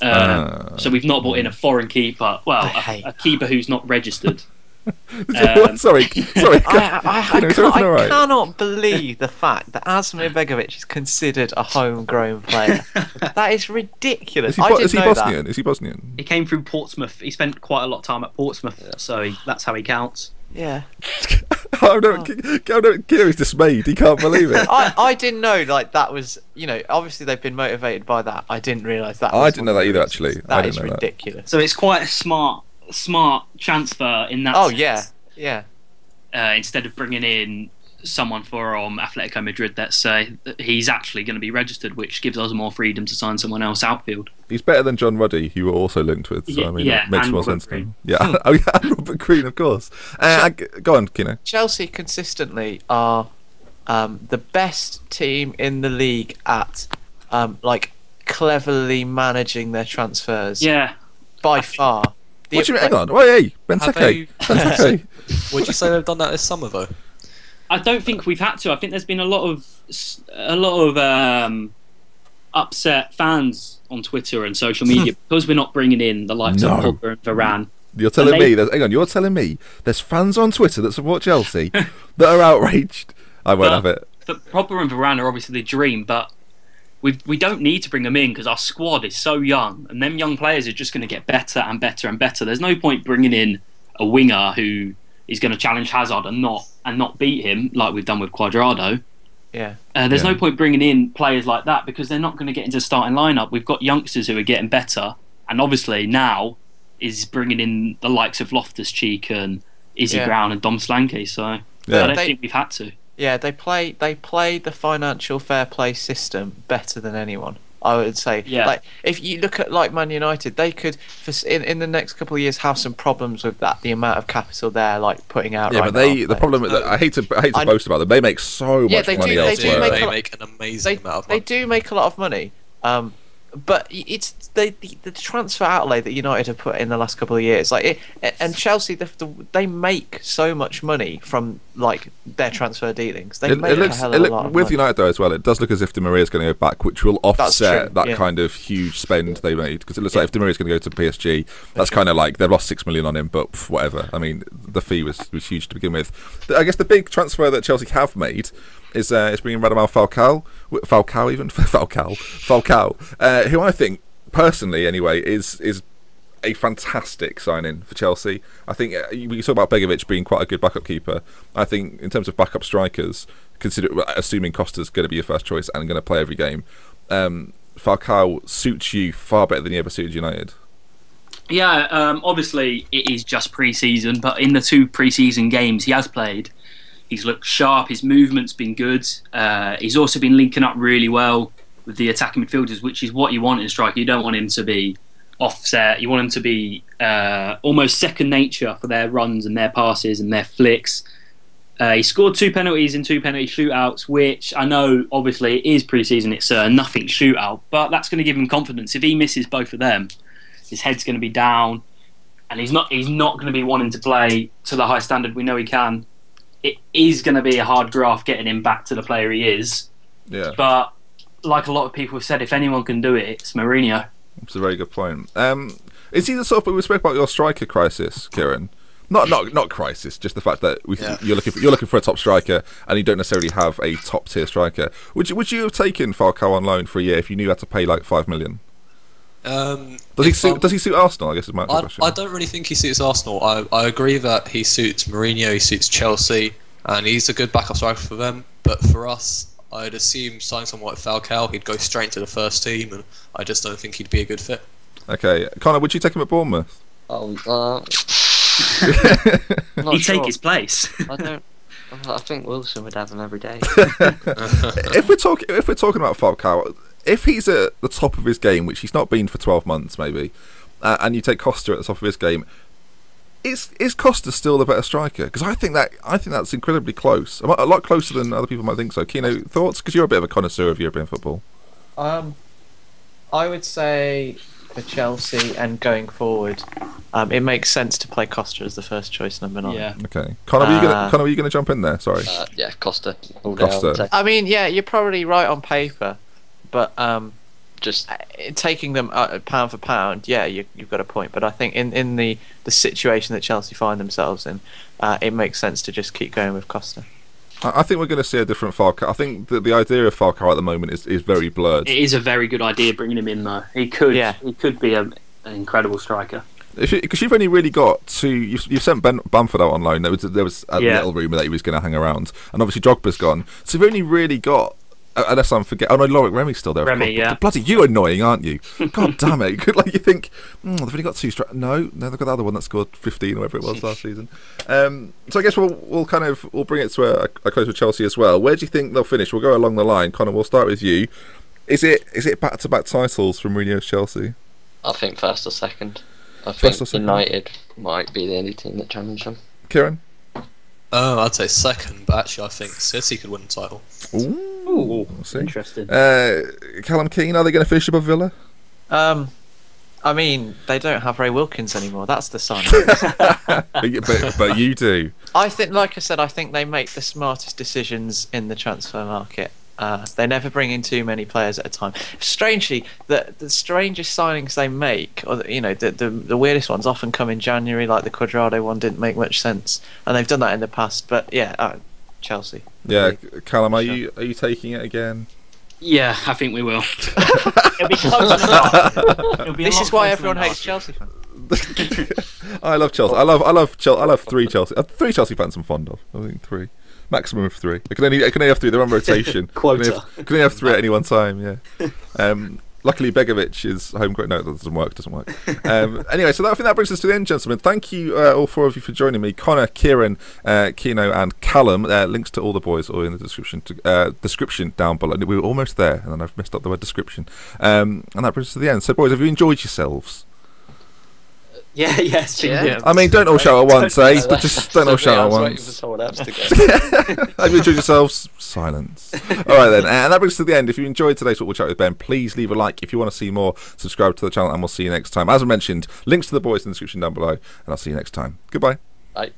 [SPEAKER 5] So we've not brought in a foreign keeper. Well, a keeper who's not registered.
[SPEAKER 1] Sorry.
[SPEAKER 3] I cannot believe the fact that Asmir Begovic is considered a homegrown player. That is ridiculous.
[SPEAKER 1] Is he
[SPEAKER 3] know
[SPEAKER 1] Bosnian?
[SPEAKER 3] that.
[SPEAKER 1] Is he Bosnian?
[SPEAKER 5] He came through Portsmouth. He spent quite a lot of time at Portsmouth, so that's how he counts.
[SPEAKER 3] Yeah.
[SPEAKER 1] Kieran's dismayed. He can't believe it.
[SPEAKER 3] I didn't know like that was, obviously they've been motivated by that. I didn't realise that.
[SPEAKER 1] I didn't know that either, actually.
[SPEAKER 3] That is ridiculous.
[SPEAKER 5] So it's quite a smart transfer in that sense.
[SPEAKER 3] Yeah.
[SPEAKER 5] Instead of bringing in someone from Atletico Madrid, let's say, he's actually going to be registered, which gives us more freedom to sign someone else outfield.
[SPEAKER 1] He's better than John Ruddy, who we're also linked with. So, I mean, it makes more sense to him. Yeah, and Robert Green, of course. Go on, Kino.
[SPEAKER 3] Chelsea consistently are the best team in the league at cleverly managing their transfers.
[SPEAKER 5] Yeah,
[SPEAKER 3] by far.
[SPEAKER 1] What do you mean? Hang on. Hey, Benteke.
[SPEAKER 2] Would you say they've done that this summer though?
[SPEAKER 5] I don't think we've had to. I think there's been a lot of upset fans on Twitter and social media because we're not bringing in the likes of Pogba and Varane.
[SPEAKER 1] You're telling me? You're telling me there's fans on Twitter that support Chelsea that are outraged. I won't have it.
[SPEAKER 5] But Pogba and Varane are obviously the dream, but we don't need to bring them in because our squad is so young, and them young players are just going to get better and better and better. There's no point bringing in a winger who is going to challenge Hazard and not beat him like we've done with Cuadrado.
[SPEAKER 3] Yeah.
[SPEAKER 5] There's no point bringing in players like that because they're not going to get into the starting lineup. We've got youngsters who are getting better, and obviously now is bringing in the likes of Loftus-Cheek and Izzy Brown and Dom Slanke. So I don't think we've had to. Yeah,
[SPEAKER 3] they play the financial fair play system better than anyone, I would say.
[SPEAKER 5] Yeah.
[SPEAKER 3] Like if you look at Man United, they could in the next couple of years have some problems with that. The amount of capital they're like putting out.
[SPEAKER 1] Yeah,
[SPEAKER 3] right
[SPEAKER 1] but
[SPEAKER 3] now.
[SPEAKER 1] the problem is that I hate to boast about them. They make so much money elsewhere.
[SPEAKER 2] They make an amazing amount of money.
[SPEAKER 3] They do make a lot of money. But it's the transfer outlay that United have put in the last couple of years, and Chelsea, they make so much money from their transfer dealings. They make a hell of a lot of
[SPEAKER 1] with
[SPEAKER 3] money.
[SPEAKER 1] United though as well. It does look as if Di Maria is going to go back, which will offset that kind of huge spend they made. Because it looks like if Di Maria is going to go to PSG, that's kind of like they've lost $6 million on him, but whatever. I mean, the fee was huge to begin with. I guess the big transfer that Chelsea have made is bringing Radamel Falcao, who I think personally, anyway, is a fantastic signing for Chelsea. I think we talk about Begovic being quite a good backup keeper. I think in terms of backup strikers, assuming Costa's going to be your first choice and going to play every game, Falcao suits you far better than he ever suited United.
[SPEAKER 5] Yeah, obviously it is just pre-season, but in the 2 pre-season games he has played, he's looked sharp, his movement's been good. He's also been linking up really well with the attacking midfielders, which is what you want in a striker. You don't want him to be offset. You want him to be almost second nature for their runs and their passes and their flicks. He scored 2 penalties in 2 penalty shootouts, which I know obviously it is pre-season, it's a nothing shootout, but that's going to give him confidence. If he misses both of them, his head's going to be down, and he's not going to be wanting to play to the high standard we know he can. It is going to be a hard graft getting him back to the player he is.
[SPEAKER 1] Yeah.
[SPEAKER 5] But like a lot of people have said, if anyone can do it, it's Mourinho.
[SPEAKER 1] It's a very good point. Is he the sort of... We spoke about your striker crisis, Kieran. not crisis, just the fact that you're looking for a top striker, and you don't necessarily have a top tier striker. Would you have taken Falcao on loan for a year if you knew you had to pay like 5 million? Does he suit Arsenal? I guess is my question.
[SPEAKER 2] I don't really think he suits Arsenal. I agree that he suits Mourinho, he suits Chelsea, and he's a good backup striker for them. But for us, I'd assume signing someone like Falcao, he'd go straight to the first team, and I just don't think he'd be a good fit.
[SPEAKER 1] Okay, Connor, would you take him at Bournemouth?
[SPEAKER 5] He'd take his place.
[SPEAKER 4] I think Wilson would have him every day.
[SPEAKER 1] If we're talking about Falcao, if he's at the top of his game, which he's not been for 12 months maybe, and you take Costa at the top of his game, is Costa still the better striker? Because I think that's incredibly close, a lot closer than other people might think so. Kino, thoughts? Because you're a bit of a connoisseur of European football.
[SPEAKER 3] I would say for Chelsea and going forward, it makes sense to play Costa as the first choice number 9.
[SPEAKER 5] Yeah.
[SPEAKER 1] Okay, Connor, were you going to jump in there? Sorry.
[SPEAKER 4] Yeah, Costa. All day,
[SPEAKER 1] Costa.
[SPEAKER 3] I mean, yeah, you're probably right on paper, but
[SPEAKER 4] just
[SPEAKER 3] taking them pound for pound, yeah, you've got a point. But I think in the situation that Chelsea find themselves in, it makes sense to just keep going with Costa.
[SPEAKER 1] I think we're going to see a different Falcao. I think that the idea of Falcao at the moment is very blurred.
[SPEAKER 5] It is a very good idea bringing him in, though. He could be an incredible striker.
[SPEAKER 1] Because you've only really got two. You've sent Bamford out on loan. There was a little rumour that he was going to hang around, and obviously Drogba's gone. So you've only really got. Unless I'm forgetting. Oh no, Loic Remy's still there.
[SPEAKER 5] Remy, yeah.
[SPEAKER 1] Bloody you annoying, aren't you? God damn it! You think they've only got 2 strikers. No, they've got the other one that scored 15 or whatever it was last season. So I guess we'll bring it to a close with Chelsea as well. Where do you think they'll finish? We'll go along the line. Connor, we'll start with you. Is it back-to-back titles from Mourinho's Chelsea?
[SPEAKER 4] I think first or second. I think United might be the only team that challenge them.
[SPEAKER 1] Kieran?
[SPEAKER 2] I'd say second, but actually I think City could win the title.
[SPEAKER 5] Ooh, interesting.
[SPEAKER 1] Callum Keane, are they going to finish above Villa?
[SPEAKER 3] I mean, they don't have Ray Wilkins anymore. That's the sign.
[SPEAKER 1] but you do.
[SPEAKER 3] I think, like I said, I think they make the smartest decisions in the transfer market. They never bring in too many players at a time. Strangely, the strangest signings they make, or the weirdest ones, often come in January. Like the Cuadrado one didn't make much sense, and they've done that in the past. But yeah, Chelsea.
[SPEAKER 1] Yeah, Callum, are you taking it again?
[SPEAKER 5] Yeah, I think we will.
[SPEAKER 6] It'll be close enough.
[SPEAKER 3] This is why everyone hates Chelsea fans.
[SPEAKER 1] I love Chelsea. I love 3 Chelsea. 3 Chelsea fans I'm fond of. I think 3. Maximum of 3. I can only have 3. They're on rotation.
[SPEAKER 5] Quota.
[SPEAKER 1] I can only have 3 at any one time. Yeah. Luckily, Begovic is home. No, that doesn't work. Anyway, so I think that brings us to the end, gentlemen. Thank you, all 4 of you, for joining me. Connor, Kieran, Kino, and Callum. Links to all the boys are in the description down below. We were almost there, and then I've messed up the word description. And that brings us to the end. So, boys, have you enjoyed yourselves?
[SPEAKER 5] Yeah.
[SPEAKER 1] I mean, don't all shout at once, eh? But just don't all shout at once.
[SPEAKER 4] Waiting for someone else to go.
[SPEAKER 1] Have you enjoyed yourselves? Silence. All right then, and that brings us to the end. If you enjoyed today's Football Chat with Ben, please leave a like. If you want to see more, subscribe to the channel, and we'll see you next time. As I mentioned, links to the boys in the description down below, and I'll see you next time. Goodbye.
[SPEAKER 4] Bye.